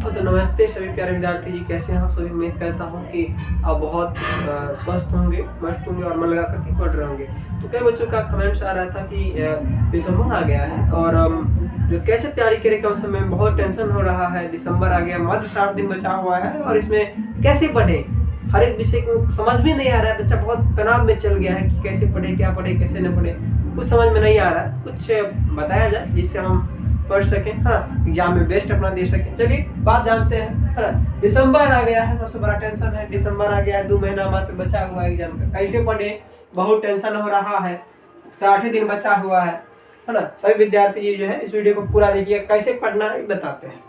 तो नमस्ते सभी प्यारे विद्यार्थी जी, कैसे हैं आप सभी। उम्मीद करता हूं कि आप बहुत स्वस्थ होंगे, मस्त होंगे और मन लगा करके पढ़ रहे होंगे। तो कई बच्चों का कमेंट्स आ रहा था कि दिसंबर आ गया है और जो कैसे तैयारी करें, कम समय में बहुत टेंशन हो रहा है। दिसंबर आ गया, मात्र 7 दिन बचा हुआ है और इसमें कैसे पढ़े, हर एक विषय को समझ में नहीं आ रहा है। बच्चा बहुत तनाव में चल गया है कि कैसे पढ़े, क्या पढ़े, कैसे न पढ़े, कुछ समझ में नहीं आ रहा है। कुछ बताया जाए जिससे हम पढ़ सकें, है ना, एग्जाम में बेस्ट अपना दे सकें। चलिए बात जानते हैं, है ना। दिसंबर आ गया है, सबसे बड़ा टेंशन है। दिसंबर आ गया है, 2 महीना मात्र बचा हुआ है एग्जाम का। कैसे पढ़े, बहुत टेंशन हो रहा है। 60 दिन बचा हुआ है ना। सभी विद्यार्थी जी जो है इस वीडियो को पूरा देखिए, कैसे पढ़ना है बताते हैं।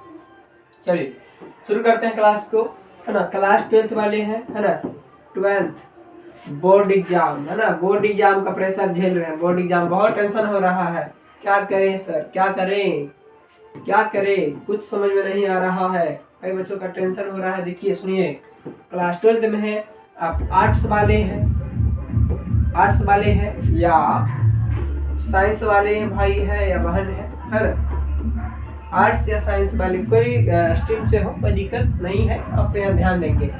चलिए शुरू करते हैं क्लास को, है ना। क्लास 12th वाले हैं, है ना। 12th बोर्ड एग्जाम, है ना। बोर्ड एग्जाम का प्रेशर झेल रहे हैं। बोर्ड एग्जाम बहुत टेंशन हो रहा है। क्या करें सर, क्या करें, क्या करें, कुछ समझ में नहीं आ रहा है। कई बच्चों का टेंशन हो रहा है। देखिए सुनिए, क्लास 12th में है, आप आर्ट्स वाले हैं, आर्ट्स वाले हैं या साइंस वाले हैं, भाई है या बहन है ना। आर्ट्स या साइंस वाले कोई स्ट्रीम से हो, कोई दिक्कत नहीं है, आप यहाँ ध्यान देंगे।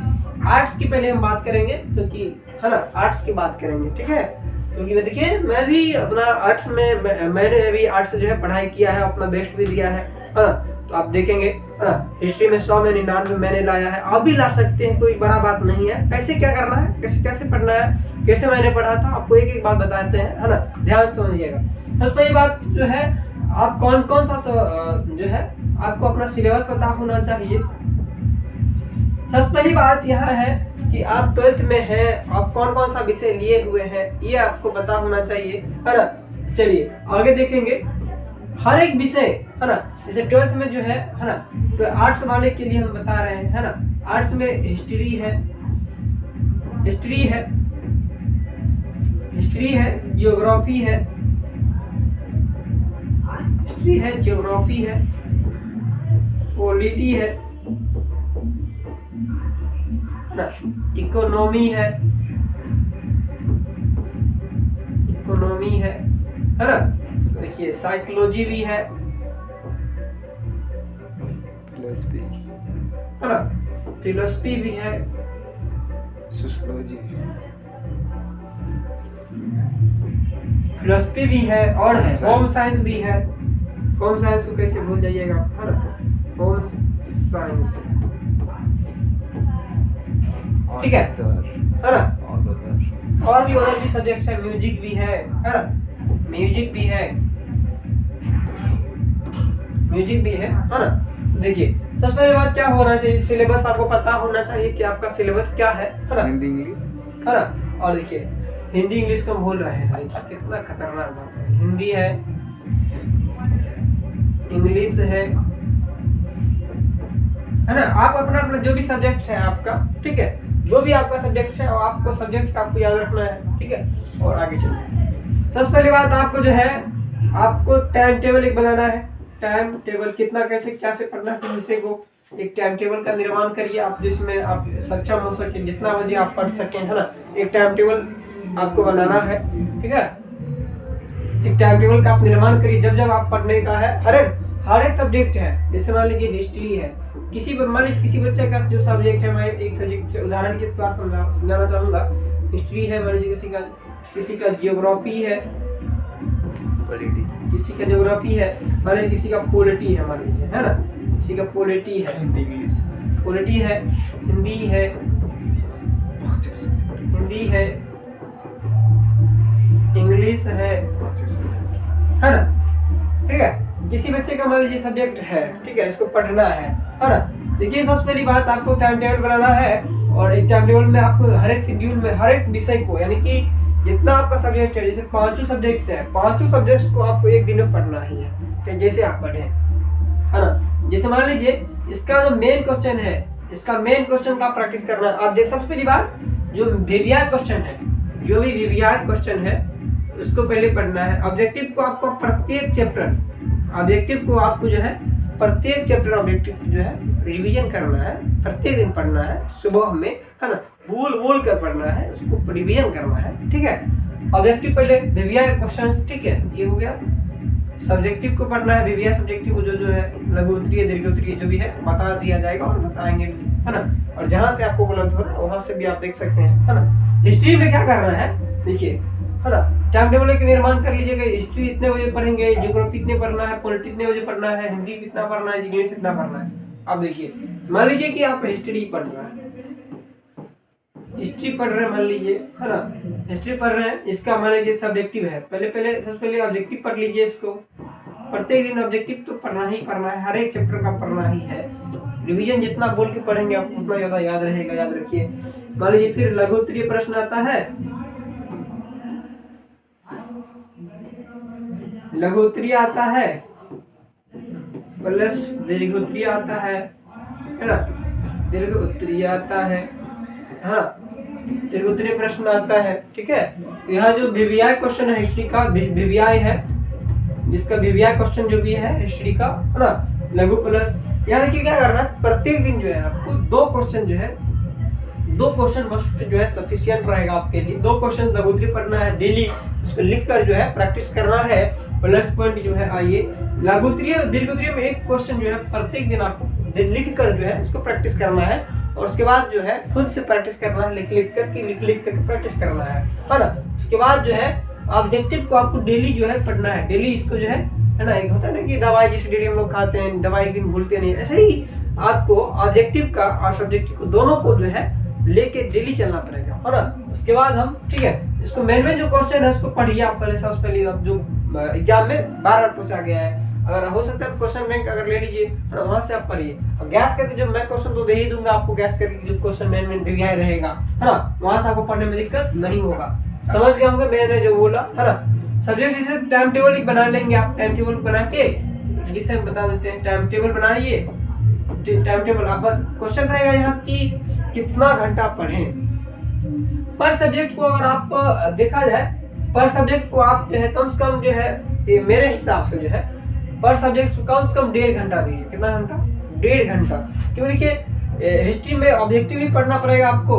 आर्ट्स की पहले हम बात करेंगे, क्योंकि है ना, आर्ट्स की बात करेंगे, ठीक है। क्योंकि देखिए मैं भी अपना आर्ट्स में मैंने भी आर्ट्स जो है पढ़ाई किया है, अपना बेस्ट भी दिया है ना। तो आप देखेंगे, है ना, हिस्ट्री में 100 में 99 मैंने लाया है, आप भी ला सकते हैं, कोई बड़ा बात नहीं है। कैसे क्या करना है, कैसे कैसे पढ़ना है, कैसे मैंने पढ़ा था, आपको एक एक बात बताते हैं, है ना। ध्यान से समझिएगा। सबसे पहली बात जो है, आप कौन कौन सा जो है आपको अपना सिलेबस पता होना चाहिए। सबसे पहली बात यह है कि आप 12th में हैं, आप कौन कौन सा विषय लिए हुए हैं, ये आपको पता होना चाहिए, है ना। चलिए आगे देखेंगे, हर एक विषय, है ना। जैसे 12th में जो है ना, तो आर्ट्स वाले के लिए हम बता रहे हैं, है ना। आर्ट्स में हिस्ट्री है, हिस्ट्री है, हिस्ट्री है, जियोग्राफी है, हिस्ट्री है, जियोग्राफी है, पॉलिटी है ना, इकोनॉमी है, इकोनॉमी है ना। देखिए साइकोलॉजी भी है ना, फिलोसफी भी है, सोशियोलॉजी, फिलोसफी भी है, और है होम साइंस भी है। होम साइंस को कैसे भूल जाइएगा, है ना, होम साइंस, ठीक है ना। और भी सब्जेक्ट है, म्यूजिक भी है ना, म्यूजिक भी है, म्यूजिक भी है ना। देखिए सबसे पहले बात क्या होना चाहिए, सिलेबस आपको पता होना चाहिए कि आपका सिलेबस क्या है ना। हिंदी इंग्लिश, है ना। और देखिए हिंदी इंग्लिश को भूल रहे हैं, कितना खतरनाक बात है। हिंदी है, इंग्लिश है ना। आप अपना अपना जो भी सब्जेक्ट है आपका, ठीक है, जो भी आपका सब्जेक्ट है और आपको सब्जेक्ट का आपको याद रखना है, ठीक है। और आगे चलिए, सबसे पहली बात आपको जो है, आपको टाइम टेबल एक बनाना है। टाइम टेबल कितना कैसे क्या से पढ़ना है विषय को, एक टाइम टेबल का निर्माण करिए आप, जिसमें आप सक्षम हो सके, जितना बजे आप पढ़ सकें, है ना। एक टाइम टेबल आपको बनाना है, ठीक है। एक टाइम टेबल का आप निर्माण करिए, जब जब आप पढ़ने का है, हर एक सब्जेक्ट है। जैसे मान लीजिए हिस्ट्री है, मान लीजिए किसी बच्चे का जो सब्जेक्ट है, मैं एक सब्जेक्ट उदाहरण के तौर पर समझाना चाहूँगा। हिस्ट्री है, मान लीजिए किसी का जियोग्राफी है, किसी का जियोग्राफी है, मान लीजिए किसी का पॉलिटी है, मान लीजिए, है ना, किसी का पॉलिटी है, इंग्लिश, पॉलिटी है, हिंदी है, हिंदी है, इंग्लिश है ना, ठीक है। किसी बच्चे का मान लीजिए सब्जेक्ट है, ठीक है, इसको पढ़ना है ना। देखिए सबसे पहली बात आपको टाइम टेबल बनाना है, और एक टाइम टेबल में आपको हर एक शेड्यूल में हर एक विषय को, यानी कि जितना आपका सब्जेक्ट है, जैसे 5 सब्जेक्ट्स है, 5 सब्जेक्ट्स को आपको एक दिन में पढ़ना ही है, तो जैसे आप पढ़े, है ना। जैसे मान लीजिए इसका जो मेन क्वेश्चन है, इसका मेन क्वेश्चन का प्रैक्टिस करना। आप देख, सबसे पहली बात जो वीवीआर क्वेश्चन है, जो भी वीवीआर क्वेश्चन है उसको पहले पढ़ना है। ऑब्जेक्टिव को आपको प्रत्येक चैप्टर, ऑब्जेक्टिव को आपको जो है प्रत्येक चैप्टर ऑब्जेक्टिव जो है रिवीजन करना है, प्रत्येक दिन पढ़ना है सुबह में, है ना। बोल कर पढ़ना है, उसको रिवीजन करना है, ठीक है। ऑब्जेक्टिव पहले वीवीआर क्वेश्चंस, ठीक है, ये हो गया। सब्जेक्टिव को पढ़ना है, वीवीआई सब्जेक्टिव को जो है लघु उत्तरीय दीर्घ उत्तरीय जो भी है बता दिया जाएगा और बताएंगे भी, है ना। और जहाँ से आपको उपलब्ध हो रहा है वहाँ से भी आप देख सकते हैं, है ना। हिस्ट्री में क्या करना है देखिए, है ना, टाइम टेबल के निर्माण कर लीजिएगा। हिस्ट्री इतने बजे पढ़ेंगे, जियोग्राफी इतने पढ़ना है, पॉलिटी इतने बजे पढ़ना है, हिंदी इतना पढ़ना है, इंग्लिश इतना पढ़ना है। अब देखिए, मान लीजिए कि आप हिस्ट्री पढ़ रहे हैं, हिस्ट्री पढ़ रहे हैं मान लीजिए, है ना, हिस्ट्री पढ़ रहे हैं, इसका मान लीजिए सब्जेक्टिव है। सबसे पहले ऑब्जेक्टिव पढ़ लीजिए इसको। प्रत्येक दिन ऑब्जेक्टिव तो पढ़ना ही पढ़ना है, हर एक चैप्टर का पढ़ना ही है। रिवीजन जितना बोल के पढ़ेंगे आप उतना ज्यादा याद रहेगा, याद रखिए। मान लीजिए फिर लघु उत्तरीय प्रश्न आता है, लघु उत्तरीय आता है प्लस दीर्घ उत्तरीय आता है ना, दीर्घ उत्तरीय आता है, हाँ, दीर्घ उत्तरीय प्रश्न आता है, ठीक है। तो यहाँ जो वीवीआई क्वेश्चन है हिस्ट्री का, वीवीआई है जिसका वीवीआई क्वेश्चन जो भी है हिस्ट्री का, है ना, लघु प्लस। यहाँ देखिए क्या करना है, प्रत्येक दिन जो है आपको दो क्वेश्चन जो है, दो क्वेश्चन मस्ट जो है सफिशिएंट रहेगा आपके लिए। दो क्वेश्चन लघु उत्तरीय पढ़ना है डेली, उसको लिखकर जो है प्रैक्टिस करना है। प्लस पॉइंट जो है आइए, लघु उत्तरीय दीर्घ उत्तरीय में एक क्वेश्चन जो है प्रत्येक दिन आपको लिख कर जो है उसको प्रैक्टिस करना है। और उसके बाद जो है खुद से प्रैक्टिस करना है, लिख करके प्रैक्टिस करना है ना। उसके बाद जो है ऑब्जेक्टिव को आपको डेली जो है पढ़ना है, डेली इसको जो है ना। एक होता है ना कि दवाई जैसे डेली हम लोग खाते हैं, दवाई एक दिन भूलते नहीं, ऐसे ही आपको ऑब्जेक्टिव का और सब्जेक्टिव को दोनों को जो है लेके डेली चलना पड़ेगा, है ना। उसके बाद हम, ठीक है, इसको मेन में जो क्वेश्चन है उसको पढ़िए आप पहले, सबसे पहले आप जो एग्जाम में बार पूछा गया है, अगर हो सकता है तो क्वेश्चन बैंक अगर ले लीजिए, वहां से आप पढ़िए। और गैस करके जो मैं क्वेश्चन तो दे ही दूंगा आपको, गैस करके जो क्वेश्चन मेन में वीवीआई रहेगा, है ना, वहां से आपको पढ़ने में दिक्कत नहीं होगा। समझ गए होंगे मैंने जो बोला, है ना। सब्जेक्ट जैसे टाइम टेबल ही बना लेंगे आप, टाइम टेबल बना के जिसे हम बता देते हैं, टाइम टेबल बनाइए। टाइम टेबल आप क्वेश्चन रहेगा यहाँ की कितना घंटा पढ़ें पर सब्जेक्ट को। अगर आप देखा जाए पर सब्जेक्ट को आप जो है कम से कम जो है, ये मेरे हिसाब से जो है पर सब्जेक्ट को कम से कम 1.5 घंटा दीजिए। कितना घंटा? 1.5 घंटा। क्यों, देखिए हिस्ट्री में ऑब्जेक्टिव भी पढ़ना पड़ेगा आपको,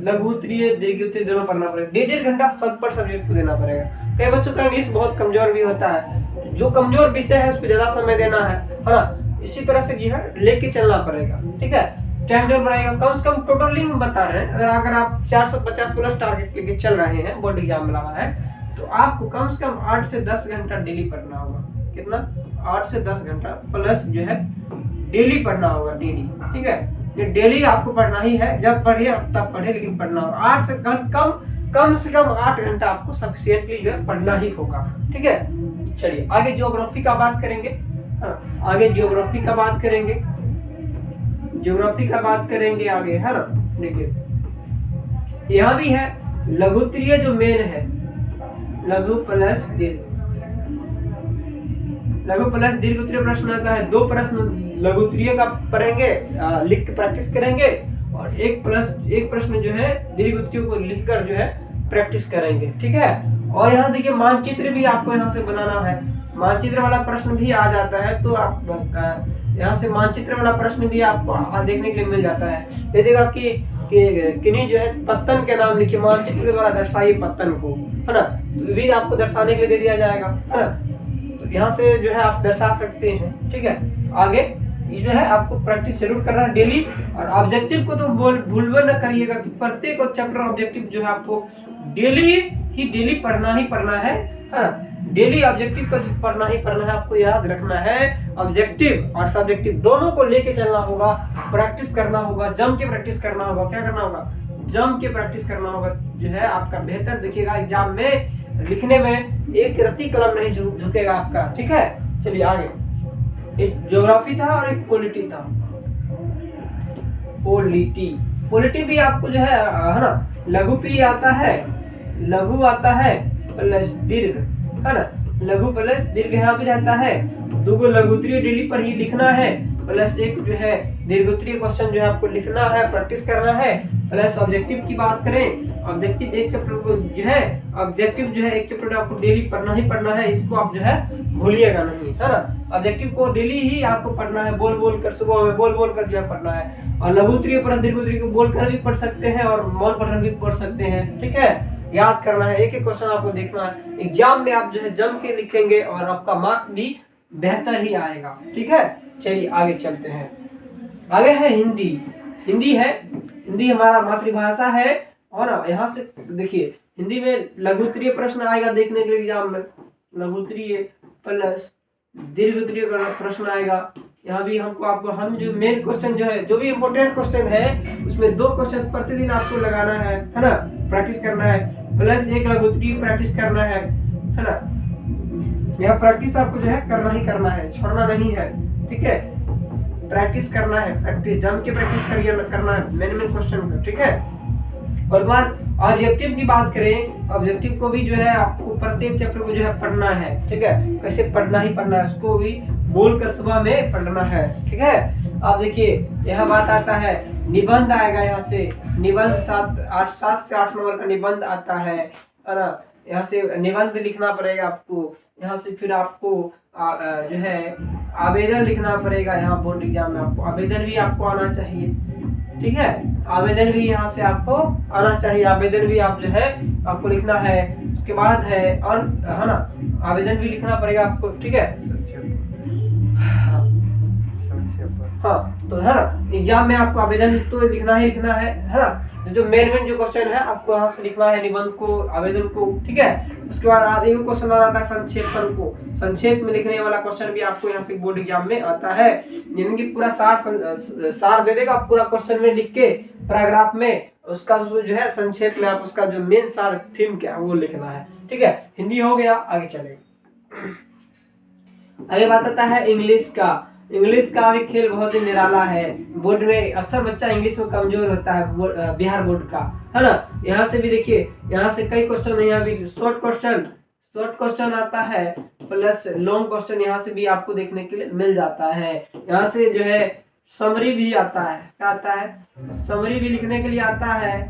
लघु उत्तरीय दीर्घ उत्तरीय दोनों पढ़ना पड़ेगा। 1.5 घंटा सब पर सब्जेक्ट को देना पड़ेगा। कई बच्चों का इंग्लिश बहुत कमजोर भी होता है, जो कमजोर विषय है उस पर ज्यादा समय देना है ना। इसी तरह से जो है लेके चलना पड़ेगा, ठीक है। टाइम टेबल बनाएगा, कम से कम टोटलिंग बता रहे हैं, अगर आप 450 प्लस टारगेट लेके चल रहे हैं, बोर्ड एग्जाम में लगा है, तो आपको कम से कम 8 से 10 घंटा डेली पढ़ना होगा। कितना? 8 से 10 घंटा प्लस जो है डेली पढ़ना होगा, डेली, ठीक है। ये डेली आपको पढ़ना ही है, जब पढ़िए तब पढ़े, लेकिन पढ़ना होगा। 8 से कम से कम 8 घंटा आपको सफिशिएंटली जो है पढ़ना ही होगा, ठीक है। चलिए आगे ज्योग्राफी का बात करेंगे, आगे ज्योग्राफी का बात करेंगे, ज्योग्राफी का बात करेंगे आगे, है ना। देखिए यहाँ भी है लघु उत्तरीय जो मेन है, लघु प्लस दीर्घ, लघु प्लस दीर्घ उत्तरीय प्रश्न आता है। 2 प्रश्न लघु उत्तरीय का पढ़ेंगे, लिख के प्रैक्टिस करेंगे, और एक प्रश्न जो है दीर्घ उत्तरीय को लिखकर जो है प्रैक्टिस करेंगे, ठीक है। और यहाँ देखिए मानचित्र भी आपको यहाँ से बनाना है, मानचित्र वाला प्रश्न भी आ जाता है, तो आप यहाँ से मानचित्र वाला प्रश्न भी आपको देखने के लिए मिल जाता है। दे देगा कि किन्हीं जो है पत्तन के नाम लिखिए, मानचित्र के द्वारा दर्शाइए पत्तन को, है ना। तो भी आपको दर्शाने के लिए दे दिया जाएगा, है ना। तो यहाँ से जो है आप दर्शा सकते हैं, ठीक है। आगे ये जो है आपको प्रैक्टिस जरूर करना है डेली। और ऑब्जेक्टिव को तो भूलना न करिएगा कि प्रत्येक चैप्टर ऑब्जेक्टिव जो है आपको डेली पढ़ना ही पढ़ना है ना। डेली ऑब्जेक्टिव को पढ़ना ही पढ़ना है, आपको याद रखना है। ऑब्जेक्टिव और सब्जेक्टिव दोनों को लेके चलना होगा, प्रैक्टिस करना होगा, जम के प्रैक्टिस करना होगा। क्या करना होगा? जम के प्रैक्टिस करना होगा, जो है आपका बेहतर दिखेगा एग्जाम में। लिखने में एक रत्ती कलम नहीं झुकेगा आपका, ठीक है। चलिए आगे, एक ज्योग्राफी था और एक पॉलिटी था। पॉलिटी भी आपको जो है ना, लघु पी आता है, लघु आता है प्लस दीर्घ, है ना। लघु प्लस दीर्घ यहाँ भी रहता है। 2 लघु उत्तरीय डेली पर ही लिखना है, प्लस एक जो है दीर्घ उत्तरीय क्वेश्चन जो है आपको लिखना है, प्रैक्टिस करना है। प्लस ऑब्जेक्टिव की बात करें, ऑब्जेक्टिव एक चैप्टर को जो है, ऑब्जेक्टिव जो है एक चैप्टर आपको डेली पढ़ना ही पढ़ना है, इसको आप जो है भूलिएगा नहीं, है ना। ऑब्जेक्टिव को डेली ही आपको पढ़ना है, बोल कर, सुबह में बोल कर जो है पढ़ना है। और लघु उत्तरीय पर दीर्घ उत्तरीय को बोल कर भी पढ़ सकते हैं और मौन पठन भी पढ़ सकते हैं, ठीक है। याद करना है, एक एक क्वेश्चन आपको देखना है। एग्जाम में आप जो है जम के लिखेंगे और आपका मार्क्स भी बेहतर ही आएगा। ठीक है, चलिए आगे चलते हैं। आगे है हिंदी। हिंदी हमारा मातृभाषा है और ना यहाँ से देखिए हिंदी में लघुत्तरीय प्रश्न आएगा देखने के लिए एग्जाम में, लघुत्तरीय प्लस दीर्घोत्तरीय प्रश्न आएगा। यहाँ भी हम जो मेन क्वेश्चन जो है, जो भी इम्पोर्टेंट क्वेश्चन है उसमें 2 क्वेश्चन प्रतिदिन आपको लगाना है ना, प्रैक्टिस करना है, प्लस 1 लघुत्तरीय प्रैक्टिस करना है ना। यह प्रैक्टिस आपको जो है करना ही करना है, छोड़ना नहीं है। ठीक है, प्रैक्टिस करना है, प्रैक्टिस जम के प्रैक्टिस करना है मेन क्वेश्चन का। ठीक है, और बाद ऑब्जेक्टिव की बात करें, ऑब्जेक्टिव को भी जो है आपको प्रत्येक चैप्टर को जो है पढ़ना है। ठीक है, कैसे पढ़ना ही पढ़ना है, उसको भी बोलकर सुबह में पढ़ना है। ठीक है, अब देखिए यहाँ बात आता है निबंध आएगा। यहाँ से निबंध 7 से 8 नंबर का निबंध आता है ना। यहाँ से निबंध लिखना पड़ेगा आपको। यहाँ से फिर आपको जो है आवेदन लिखना पड़ेगा। यहाँ बोर्ड एग्जाम में आपको आवेदन भी आपको आना चाहिए। ठीक है, आवेदन भी यहाँ से आपको आना चाहिए। आवेदन भी आप जो है आपको लिखना है। उसके बाद है और है ना, आवेदन भी लिखना पड़ेगा आपको। ठीक है, हाँ, तो है ना एग्जाम में आपको आवेदन तो लिखना ही लिखना है ना। जो मेन जो क्वेश्चन है आपको यहाँ से लिखना है, निबंध को, आवेदन को। ठीक है, उसके बाद एक क्वेश्चन आ रहा था संक्षेपण को, संक्षेप में लिखने वाला क्वेश्चन भी आपको यहाँ से बोर्ड एग्जाम में आता है। यानी कि पूरा सार दे देगा पूरा क्वेश्चन में लिख के पैराग्राफ में, उसका जो है संक्षेप में आप उसका जो मेन सार थीम क्या है वो लिखना है। ठीक है, हिंदी हो गया, आगे चले। आगे बात आता है इंग्लिश का। इंग्लिश का भी खेल बहुत ही निराला है। बोर्ड में अक्सर बच्चा इंग्लिश में कमजोर होता है, बिहार बोर्ड का, है ना। यहाँ से भी देखिए, यहाँ से कई क्वेश्चन, यहाँ भी शॉर्ट क्वेश्चन आता है, प्लस लॉन्ग क्वेश्चन यहाँ से भी आपको देखने के लिए मिल जाता है। यहाँ से जो है समरी भी आता है। क्या आता है? समरी भी लिखने के लिए आता है।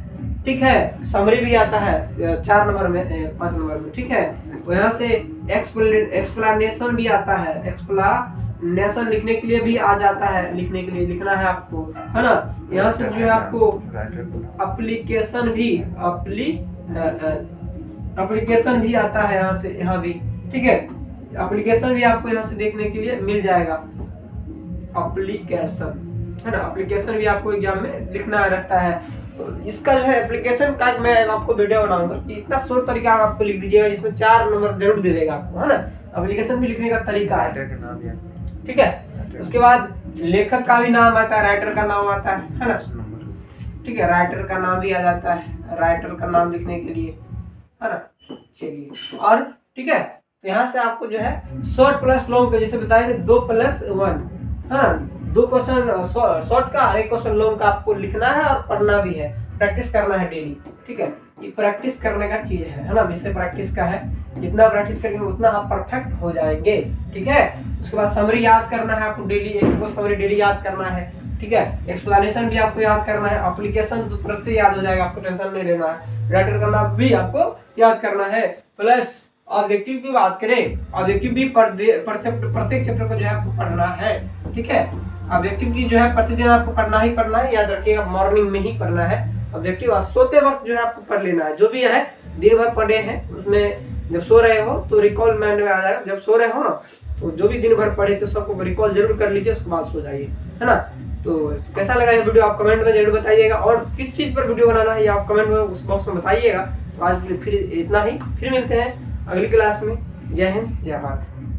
ठीक है, समरी भी आता है 4 नंबर में, 5 नंबर में। ठीक है, यहाँ से एक्सप्लेनेशन भी आता है। एक्सप्लेनेशन लिखने के लिए भी आ जाता है, लिखने के लिए लिखना है आपको, है ना। यहाँ से जो है आपको एप्लीकेशन भी आता है यहाँ से, यहाँ भी। ठीक है, एप्लीकेशन भी आपको यहाँ से देखने के लिए मिल जाएगा। एप्लीकेशन, है ना, एप्लीकेशन भी आपको एग्जाम में लिखना रहता है। तो इसका जो है एप्लीकेशन का मैं आपको वीडियो बनाऊंगा कि इतना शॉर्ट तरीका आपको लिख दीजिएगा, जिसमें 4 नंबर जरूर दे देगा आपको, है ना। एप्लीकेशन भी लिखने का तरीका है। ठीक है, उसके बाद लेखक का भी नाम आता है, राइटर का नाम आता है ना। ठीक है, राइटर का नाम भी आ जाता है, राइटर का नाम लिखने के लिए, है ना। चलिए, और ठीक है, तो यहाँ से आपको जो है शॉर्ट प्लस लॉन्ग का, जैसे बताए थे 2+1, हाँ, 2 क्वेश्चन शॉर्ट का और 1 क्वेश्चन लॉन्ग का आपको लिखना है और पढ़ना भी है, प्रैक्टिस करना है डेली। ठीक है, ये प्रैक्टिस करने का चीज है ना, विषय प्रैक्टिस का है। जितना प्रैक्टिस करेंगे उतना आप परफेक्ट हो जाएंगे। ठीक है, उसके बाद समरी याद करना है आपको डेली, एक को समरी डेली याद करना है। ठीक है, एक्सप्लेनेशन भी आपको याद करना है, एप्लीकेशन तो प्रत्येक याद हो जाएगा, आपको टेंशन नहीं लेना है। राइटर का नाम भी आपको याद करना है। प्लस ऑब्जेक्टिव की बात करें, ऑब्जेक्टिव भी प्रत्येक चैप्टर को जो है आपको पढ़ना है। ठीक है, ऑब्जेक्टिव की जो है प्रतिदिन आपको पढ़ना ही पढ़ना है, याद रखिएगा, मॉर्निंग में ही पढ़ना है ऑब्जेक्टिव। और सोते वक्त जो है आपको पढ़ लेना है, जो भी है दिन भर पढ़े हैं उसमें जब सो रहे हो तो रिकॉल माइंड में आ जाएगा। जब सो रहे हो ना तो जो भी दिन भर पढ़े तो सबको रिकॉल जरूर कर लीजिए, उसके बाद सो जाइए, है ना। तो कैसा लगा ये वीडियो आप कमेंट में जरूर बताइएगा, और किस चीज पर वीडियो बनाना है ये आप कमेंट में उस बॉक्स में बताइएगा। तो आज फिर इतना ही, फिर मिलते हैं अगली क्लास में। जय हिंद, जय भारत।